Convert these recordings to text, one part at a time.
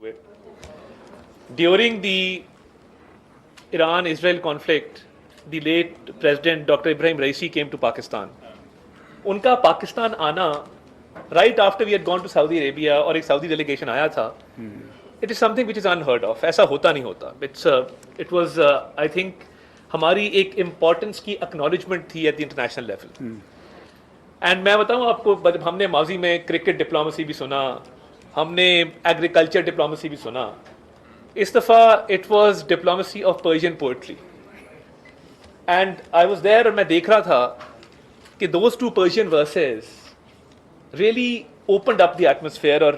ہوئے. During the Iran-Israel conflict, the late President Dr. Ibrahim Raisi came to Pakistan. ان کا پاکستان آنا right after we had gone to Saudi Arabia اور ایک سعودی delegation آیا تھا, it is something which is unheard of. ایسا ہوتا نہیں ہوتا. It was I think ہماری ایک امپورٹنس کی اکنالجمنٹ تھی at the international level. And میں بتاؤں آپ کو, ہم نے ماضی میں کرکٹ ڈپلومسی بھی سنا, ہم نے ایگریکلچر ڈپلومسی بھی سنا. اس دفعہ it was diplomacy of Persian poetry. And I was there اور میں دیکھ رہا تھا کہ those two Persian verses really opened up the atmosphere. اور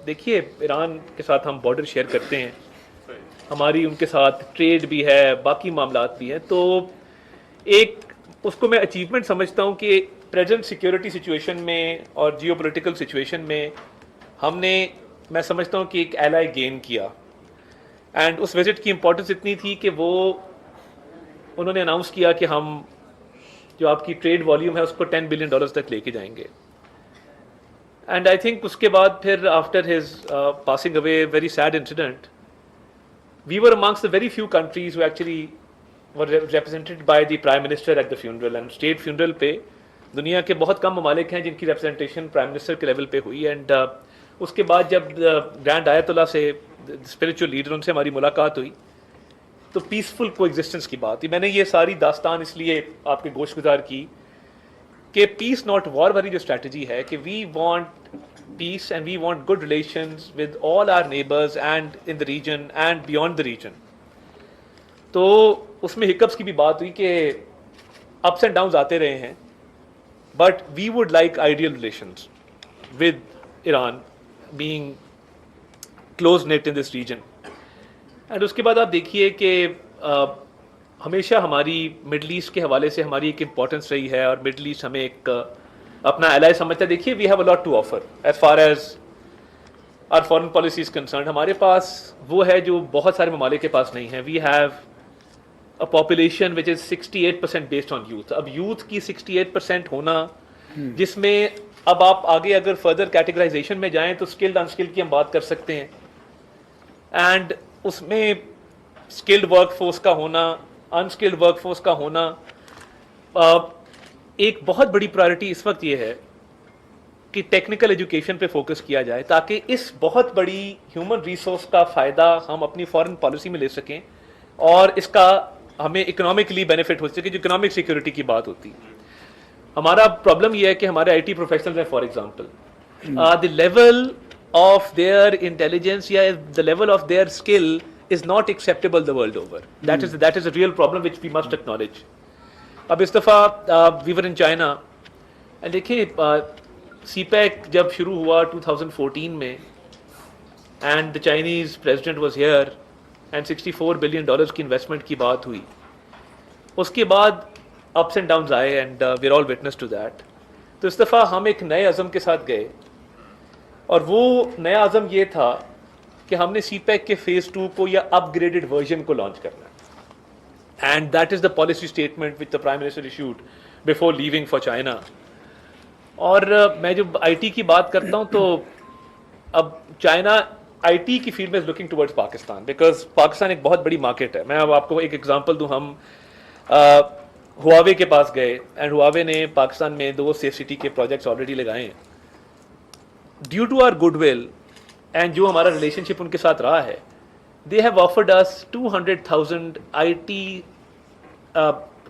دیکھیے ایران کے ساتھ ہم بارڈر شیئر کرتے ہیں, ہماری ان کے ساتھ ٹریڈ بھی ہے, باقی معاملات بھی ہیں. تو ایک اس کو میں اچیومنٹ سمجھتا ہوں کہ پریزنٹ سیکیورٹی سچویشن میں اور جیو پولیٹیکل سچویشن میں ہم نے, میں سمجھتا ہوں کہ ایک ایلائی گین کیا. اینڈ اس وزٹ کی امپورٹنس اتنی تھی کہ وہ انہوں نے اناؤنس کیا کہ ہم جو آپ کی ٹریڈ والیوم ہے اس کو $10 بلین تک لے کے جائیں گے. اینڈ آئی تھنک اس کے بعد پھر after his passing away, very sad incident, we were amongst the very few countries who actually were represented by the Prime Minister at the funeral. And state funeral پہ دنیا کے بہت کم ممالک ہیں جن کی ریپرزنٹیشن پرائم منسٹر کے level پہ ہوئی. اینڈ اس کے بعد جب گرینڈ آیت اللہ سے, اسپریچول لیڈر, ان سے ہماری ملاقات ہوئی تو پیسفل کو ایگزسٹنس کی بات تھی. میں نے یہ ساری داستان اس لیے آپ کے گوش گزار کی کہ پیس ناٹ وار والی جو اسٹریٹجی ہے کہ we want peace and we want good relations with all our neighbors and in the region and beyond the region. تو اس میں ہکپس کی بھی بات ہوئی کہ ups and downs آتے رہے ہیں, but we would like ideal relations with Iran being close knit in this region. And اس کے بعد آپ دیکھیے کہ ہمیشہ ہماری مڈل ایسٹ کے حوالے سے ہماری ایک امپورٹنس رہی ہے اور مڈل ایسٹ ہمیں ایک اپنا ایلائی سمجھتا ہے. دیکھیے we have a lot to offer as far as our foreign policy is concerned. ہمارے پاس وہ ہے جو بہت سارے ممالک کے پاس نہیں ہے. We have a population which is 68% based on youth. اب یوتھ کی 68% ہونا, جس میں اب آپ آگے اگر فردر کیٹیگرائزیشن میں جائیں تو اسکلڈ انسکلڈ کی ہم بات کر سکتے ہیں. اینڈ اس میں اسکلڈ ورک فورس کا ہونا, انسکلڈ ورک فورس کا ہونا, ایک بہت بڑی پرائرٹی اس وقت یہ ہے کہ ٹیکنیکل ایجوکیشن پہ فوکس کیا جائے تاکہ اس بہت بڑی ہیومن ریسورس کا فائدہ ہم اپنی فارن پالیسی میں لے سکیں اور اس کا ہمیں اکنامکلی بینیفٹ ہو سکے, جو اکنامک سیکورٹی کی بات ہوتی ہے. ہمارا پرابلم یہ ہے کہ ہمارے آئی ٹی پروفیشنلز ہیں, for example the level of their intelligence یا the level of their skill is not acceptable the world over. That is a real problem which we must acknowledge. اب اس دفعہ we were in China and دیکھیے سی pack جب شروع ہوا 2014 میں and the Chinese president was here and $64 billion کی investment کی بات ہوئی. اس کے بعد ups and downs آئے and we're all witness to that. تو اس دفعہ ہم ایک نئے عزم کے ساتھ گئے اور وہ نیا عزم یہ تھا کہ ہم نے سی پیک کے فیز 2 کو یا اپ گریڈڈ ورژن کو لانچ کرنا ہے. And that is the policy statement which the Prime Minister issued before leaving for China. اور میں جب آئی ٹی کی بات کرتا ہوں تو اب چائنا آئی ٹی کی فیلڈ میں is looking towards Pakistan because Pakistan ایک بہت بڑی مارکیٹ ہے. میں اب آپ کو ایک ایگزامپل دوں. ہم ہواوے کے پاس گئے اینڈ ہواوے نے پاکستان میں 2 سیف سٹی کے پروجیکٹس آلریڈی لگائے ہیں. Due to our goodwill and جو ہمارا ریلیشن شپ ان کے ساتھ رہا ہے, they have offered us 200,000 IT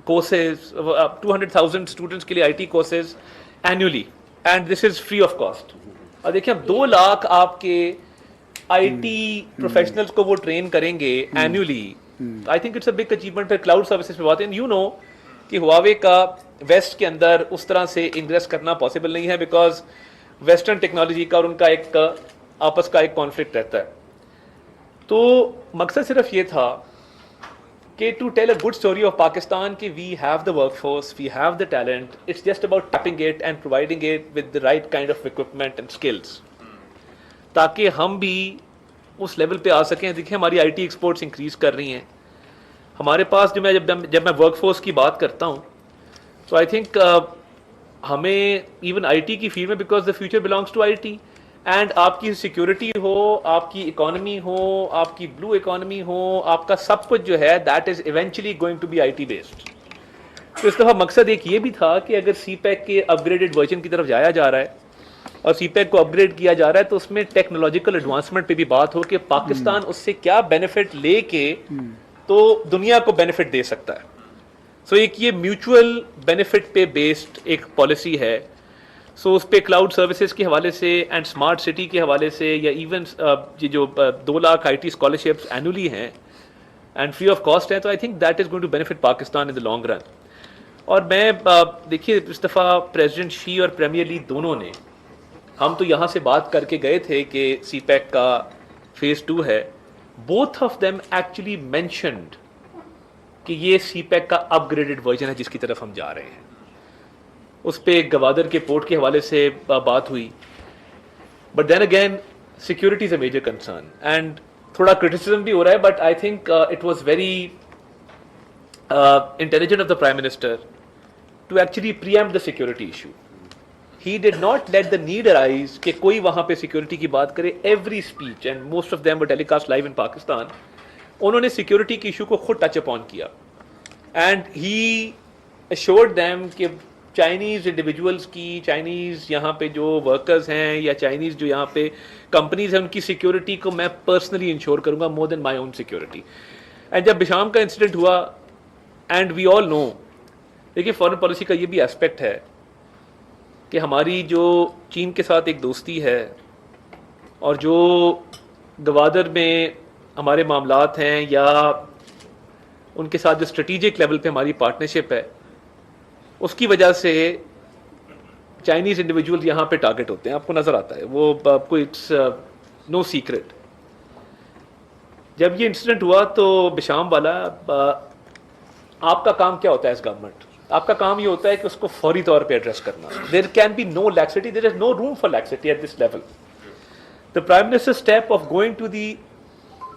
courses, 200,000 students کے لیے IT courses annually and this is free of cost. اور دیکھیں اب 2 لاکھ آپ کے IT professionals کو وہ ٹرین کریں گے annually. I think it's a big achievement. پھر cloud services پہ بات ہے. You know کہ ہواوے کا ویسٹ کے اندر اس طرح سے انگریس کرنا پاسبل نہیں ہے بیکاز ویسٹرن ٹیکنالوجی کا اور ان کا ایک آپس کا ایک کانفلکٹ رہتا ہے. تو مقصد صرف یہ تھا کہ to tell a good story of Pakistan کہ we have the work force, we have the talent, it's just about tapping it and providing it with the right kind of equipment and skills تاکہ ہم بھی اس level پہ آ سکیں. دیکھیں ہماری I T exports increase کر رہی ہیں. ہمارے پاس جو میں جب میں ورک فورس کی بات کرتا ہوں تو آئی تھنک ہمیں ایون آئی ٹی کی فیلڈ میں because the future belongs to I T and آپ کی سیکورٹی ہو, آپ کی اکانومی ہو, آپ کی بلو اکانومی ہو, آپ کا سب کچھ جو ہے that is eventually going to be I T based. تو اس دفعہ مقصد ایک یہ بھی تھا کہ اگر سی پیک کے اپ گریڈڈ ورژن کی طرف جایا جا رہا ہے اور سی پیک کو اپ گریڈ کیا جا رہا ہے تو اس میں ٹیکنالوجیکل ایڈوانسمنٹ پہ بھی بات ہو کہ پاکستان اس سے کیا بینیفٹ لے کے تو دنیا کو بینیفٹ دے سکتا ہے. سو ایک یہ میوچول بینیفٹ پہ بیسڈ ایک پالیسی ہے. سو اس پہ کلاؤڈ سروسز کے حوالے سے اینڈ اسمارٹ سٹی کے حوالے سے یا ایون یہ جو 2 lakh I T scholarships annually ہیں اینڈ فری آف کاسٹ ہیں, تو I think that is going to benefit Pakistan in the long run. اور میں دیکھیے اس دفعہ پریزیڈنٹ شی اور پریمیئر لی دونوں نے, ہم تو یہاں سے بات کر کے گئے تھے کہ سی پیک کا فیز 2 ہے, both of them actually mentioned کہ یہ سی پیک کا اپ گریڈڈ ورژن ہے جس کی طرف ہم جا رہے ہیں. اس پہ گوادر کے پورٹ کے حوالے سے بات ہوئی, but then again security is a major concern and تھوڑا کرٹیسزم بھی ہو رہا ہے, but I think it was very intelligent of the Prime Minister to actually preempt the security issue. He did not let the need arise کہ کوئی وہاں پہ security کی بات کرے. Every speech and most of them were telecast live in Pakistan. انہوں نے security کی ایشو کو خود ٹچ اپون کیا and he assured them کہ چائنیز انڈیویجولس کی, چائنیز یہاں پہ جو ورکرز ہیں یا چائنیز جو یہاں پہ کمپنیز ہیں ان کی سیکورٹی کو میں پرسنلی انشور کروں گا more than my own security. And جب بشام کا انسیڈنٹ ہوا اینڈ وی آل نو, دیکھیے فارن پالیسی کا یہ بھی اسپیکٹ ہے کہ ہماری جو چین کے ساتھ ایک دوستی ہے اور جو گوادر میں ہمارے معاملات ہیں یا ان کے ساتھ جو اسٹریٹجک لیول پہ ہماری پارٹنرشپ ہے, اس کی وجہ سے چائنیز انڈیویجول یہاں پہ ٹارگٹ ہوتے ہیں. آپ کو نظر آتا ہے وہ کوئی اٹس نو سیکرٹ. جب یہ انسیڈنٹ ہوا تو بشام والا, آپ کا کام کیا ہوتا ہے ایز گورنمنٹ؟ آپ کا کام یہ ہوتا ہے کہ اس کو فوری طور پہ ایڈریس کرنا. There can be no laxity, there is no room for laxity at this level. The prime minister step of going to the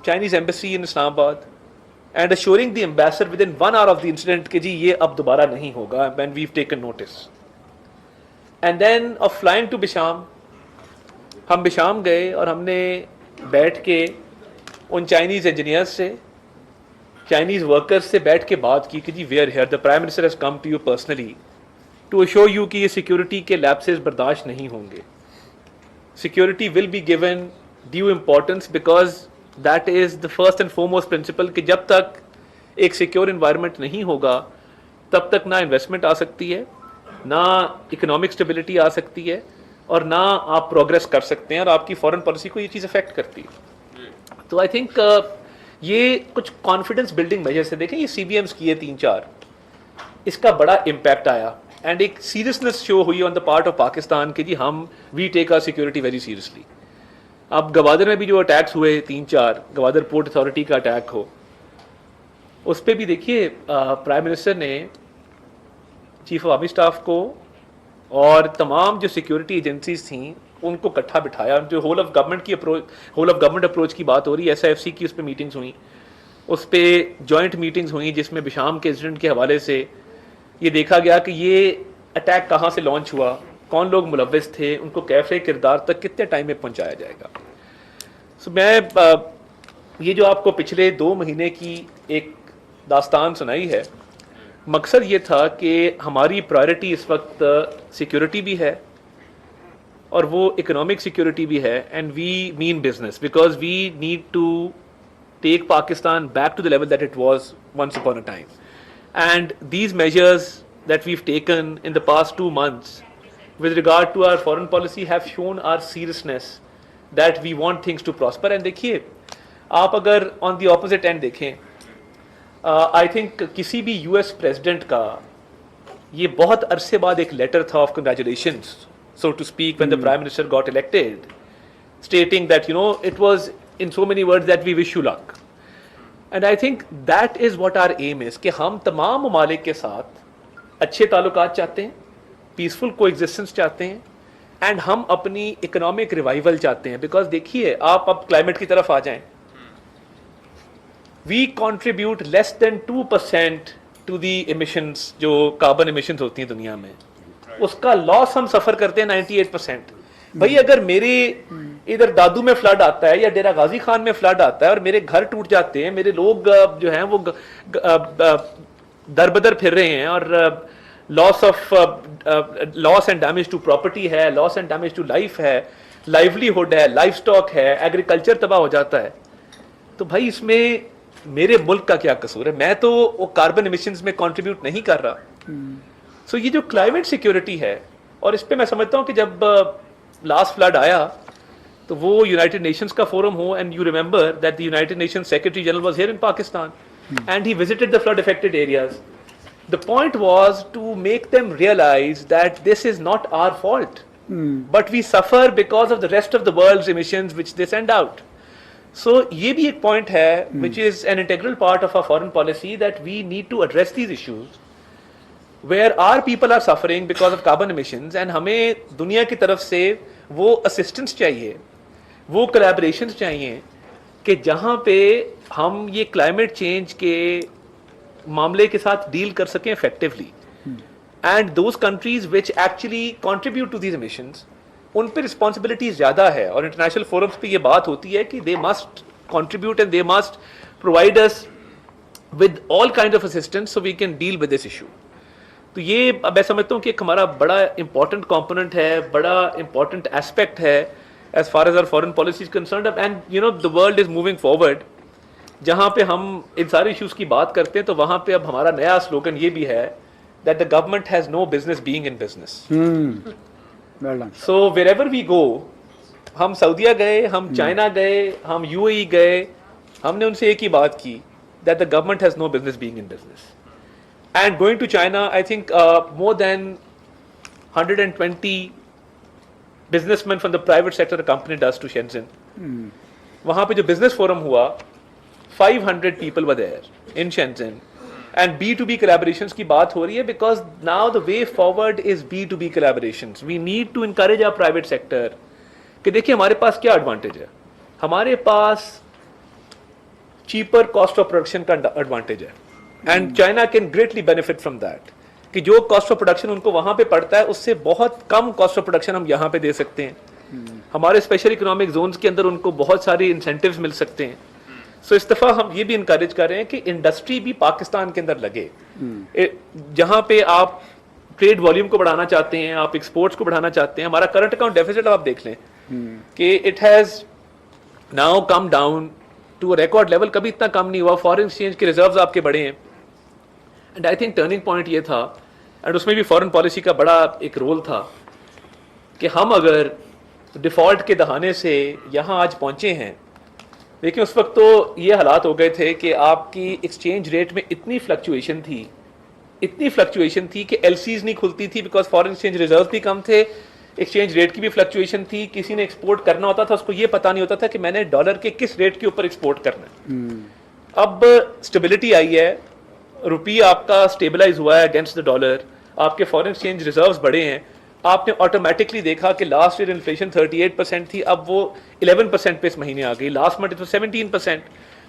Chinese embassy in Islamabad and assuring the ambassador within 1 hour of the incident کہ جی یہ اب دوبارہ نہیں ہوگا when we've taken notice. And then of flying to Besham, ہم بشام گئے اور ہم نے بیٹھ کے ان چائنیز انجینئرز سے, چائنیز ورکرز سے بیٹھ کے بات کی کہ جی we're here the prime minister has come to you personally to assure you کہ یہ سیکورٹی کے لیپسز برداشت نہیں ہوں گے. Security will be given due importance because that is the first and foremost principle کہ جب تک ایک سیکیور انوائرمنٹ نہیں ہوگا تب تک نہ انویسٹمنٹ آ سکتی ہے, نہ اکنامک اسٹیبلٹی آ سکتی ہے, اور نہ آپ پروگرس کر سکتے ہیں, اور آپ کی فارن پالیسی کو یہ چیز افیکٹ کرتی ہے. تو آئی تھنک یہ کچھ کانفیڈنس بلڈنگ میجرز سے, دیکھیں یہ سی بی ایمس کیے 3-4, اس کا بڑا امپیکٹ آیا اینڈ ایک سیریسنس شو ہوئی آن دا پارٹ آف پاکستان کہ جی ہم وی ٹیک آر سیکورٹی ویری سیریسلی. اب گوادر میں بھی جو اٹیکس ہوئے 3-4, گوادر پورٹ اتھارٹی کا اٹیک ہو, اس پہ بھی دیکھیے پرائم منسٹر نے چیف آف آرمی اسٹاف کو اور تمام جو سیکورٹی ایجنسیز تھیں ان کو اکٹھا بٹھایا. جو ہول آف گورنمنٹ اپروچ کی بات ہو رہی ہے, ایس آئی ایف سی کی اس پہ میٹنگز ہوئیں, اس پہ جوائنٹ میٹنگز ہوئیں جس میں بشام کے انسیڈنٹ کے حوالے سے یہ دیکھا گیا کہ یہ اٹیک کہاں سے لانچ ہوا, کون لوگ ملوث تھے, ان کو کیفے کردار تک کتنے ٹائم میں پہنچایا جائے گا. سو میں یہ جو آپ کو پچھلے 2 مہینے کی ایک داستان سنائی ہے, مقصد یہ تھا کہ ہماری پرائرٹی اس وقت سیکورٹی بھی ہے اور وہ اکنامک سیکورٹی بھی ہے, and we mean business because we need to take Pakistan back to the level that it was once upon a time. And these measures that were taken in the past 2 months with regard to our foreign policy have shown our seriousness that we want things to prosper. And دیکھیے آپ اگر on the opposite end دیکھیں, I think کسی بھی US president کا یہ بہت عرصے بعد ایک لیٹر تھا of congratulations, so to speak, when the Prime Minister got elected, stating that, you know, it was in so many words that we wish you luck. And I think that is what our aim is, کہ ہم تمام ممالک کے ساتھ اچھے تعلقات چاہتے ہیں, پیسفل کو ایگزسٹنس چاہتے ہیں, اینڈ ہم اپنی اکنامک ریوائول چاہتے ہیں. بیکاز دیکھیے آپ اب کلائمیٹ کی طرف آ جائیں, we contribute less than 2% to the emissions, جو کاربن ایمیشنز ہوتی ہیں دنیا میں, اس کا لاس ہم سفر کرتے ہیں 98%. بھائی اگر میرے ادھر دادو میں فلڈ آتا ہے یا ڈیرہ غازی خان میں فلڈ آتا ہے اور میرے گھر ٹوٹ جاتے ہیں, میرے لوگ جو ہیں وہ در بدر پھر رہے ہیں, اور لاس اینڈ ڈیمیج ٹو پراپرٹی ہے, لاس اینڈ ڈیمیج ٹو لائف ہے, لائیولیہڈ ہے, لائف سٹاک ہے, ایگریکلچر تباہ ہو جاتا ہے, تو بھائی اس میں میرے ملک کا کیا قصور ہے؟ میں تو وہ کاربن ایمیشنز میں کنٹریبیوٹ نہیں کر رہا. سو یہ جو کلائمیٹ سیکیورٹی ہے, اور اس پہ میں سمجھتا ہوں کہ جب لاسٹ فلڈ آیا تو وہ یونائٹڈ نیشنز کا فورم ہو, and you remember that the United Nations secretary general was here in Pakistan and he visited the flood affected areas. The point was to make them realize that this is not our fault, but we suffer because of the rest of the world's emissions which they send out. So ye bhi ek point hai which is an integral part of our foreign policy, that we need to address these issues where our people are suffering because of carbon emissions, and hame duniya ki taraf se wo assistance chahiye, wo collaborations chahiye کہ جہاں پہ ہم یہ climate change کے معاملے کے ساتھ deal کر سکیں effectively, and those countries which actually contribute to these emissions, ان پہ رسپانسبلٹی زیادہ ہے, اور انٹرنیشنل فورمز پہ یہ بات ہوتی ہے کہ they must contribute and they must provide us with all kind of assistance so we can deal with this issue. تو یہ میں سمجھتا ہوں کہ ایک ہمارا بڑا امپورٹنٹ کمپوننٹ ہے, بڑا امپورٹنٹ ایسپیکٹ ہے as far as our foreign policy is concerned. And you know the world is moving forward. جہاں پہ ہم ان سارے ایشوز کی بات کرتے ہیں تو وہاں پہ اب ہمارا نیا سلوگن یہ بھی ہے that the government has no business being in business. Well done. So wherever we go, ہم سعودیہ گئے, ہم چائنا گئے, ہم UAE گئے, ہم نے ان سے ایک ہی بات کی that the government has no business being in business. And going to China, I think more than 120 businessmen from the private sector accompanied us to Shenzhen. وہاں پہ جو بزنس فورم ہوا, 500 people were there in Shenzhen, and B2B collaborations کی بات ہو رہی ہے because now the way forward is B2B collaborations. We need to encourage our private sector کہ دیکھیں ہمارے پاس کیا ایڈوانٹیج ہے. ہمارے پاس cheaper cost of production کا ایڈوانٹیج ہے, and China can greatly benefit from that. کہ جو کاسٹ آف پروڈکشن ان کو وہاں پہ پڑتا ہے اس سے بہت کم کاسٹ آف پروڈکشن ہم یہاں پہ دے سکتے ہیں. ہمارے اسپیشل اکنامک زونز کے اندر ان کو بہت ساری انسینٹیوز مل سکتے ہیں. سو اس دفعہ ہم یہ بھی انکریج کر رہے ہیں کہ انڈسٹری بھی پاکستان کے اندر لگے. جہاں پہ آپ ٹریڈ والیوم کو بڑھانا چاہتے ہیں, آپ ایکسپورٹس کو بڑھانا چاہتے ہیں, ہمارا کرنٹ اکاؤنٹ ڈیفیسٹ آپ دیکھ لیں کہ it has now come down to a record level, کبھی اتنا کم نہیں ہوا. فارن ایکسچینج کے ریزروز آپ کے بڑے ہیں, and I think turning point یہ تھا, اینڈ اس میں بھی فارن پالیسی کا بڑا ایک رول تھا کہ ہم اگر ڈیفالٹ کے دہانے سے یہاں آج پہنچے ہیں, لیکن اس وقت تو یہ حالات ہو گئے تھے کہ آپ کی ایکسچینج ریٹ میں اتنی فلکچویشن تھی کہ ایل سیز نہیں کھلتی تھی بیکاز فارن ایکسچینج ریزروز بھی کم تھے, ایکسچینج ریٹ کی بھی فلکچویشن تھی. کسی نے ایکسپورٹ کرنا ہوتا تھا اس کو یہ پتہ نہیں ہوتا تھا کہ میں نے ڈالر کے کس ریٹ کے اوپر ایکسپورٹ کرنا ہے. اب اسٹیبلٹی آئی ہے, روپی آپ کا اسٹیبلائز ہوا ہے اگینسٹ دا ڈالر, آپ کے فارن ایکسچینج ریزروز بڑے ہیں. آپ نے آٹومیٹکلی دیکھا کہ لاسٹ ایئر انفلیشن 38% تھی, اب وہ 11% پہ اس مہینے آ گئی. لاسٹ منتھ 17%,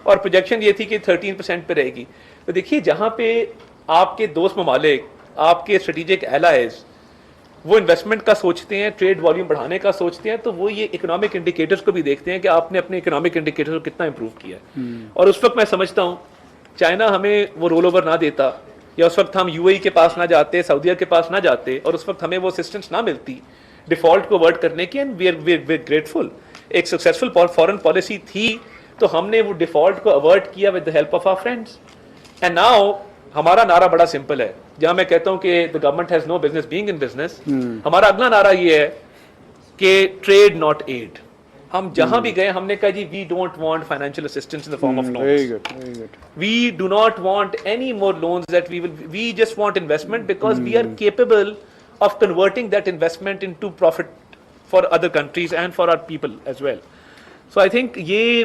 اور پروجیکشن یہ تھی کہ 13% پہ رہے گی. تو دیکھیے جہاں پہ آپ کے دوست ممالک, آپ کے اسٹریٹجک ایلائز وہ انویسٹمنٹ کا سوچتے ہیں, ٹریڈ والیوم بڑھانے کا سوچتے ہیں, تو وہ یہ اکنامک انڈیکیٹرز کو بھی دیکھتے ہیں کہ آپ نے اپنے اکنامک انڈیکیٹر کو کتنا امپروو کیا ہے. اور اس وقت میں سمجھتا ہوں چائنا ہمیں وہ رول اوور نہ دیتا, یا اس وقت ہم UAE کے پاس نہ جاتے, سعودیہ کے پاس نہ جاتے, اور اس وقت ہمیں وہ اسسٹنس نہ ملتی ڈیفالٹ کو اوائڈ کرنے کی. And we are grateful. ایک سکسیزفل فارن پالیسی تھی تو ہم نے وہ ڈیفالٹ کو اوائڈ کیا with the help of our friends. And now ہمارا نعرہ بڑا سمپل ہے, جہاں میں کہتا ہوں کہ the government has no business being in business, ہمارا اگلا نعرہ یہ ہے کہ ٹریڈ ناٹ ایڈ. ہم جہاں بھی گئے ہم نے کہا جی we don't want financial assistance in the form of loans. We do not want any more loans that we just want investment because we are capable of converting that investment into profit for other countries and for our people as well. So I think یہ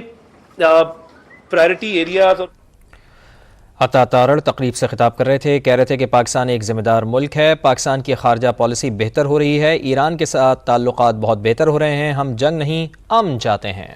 priority areas. عطا تارڑ تقریب سے خطاب کر رہے تھے, کہہ رہے تھے کہ پاکستان ایک ذمہ دار ملک ہے, پاکستان کی خارجہ پالیسی بہتر ہو رہی ہے, ایران کے ساتھ تعلقات بہت بہتر ہو رہے ہیں, ہم جنگ نہیں امن چاہتے ہیں.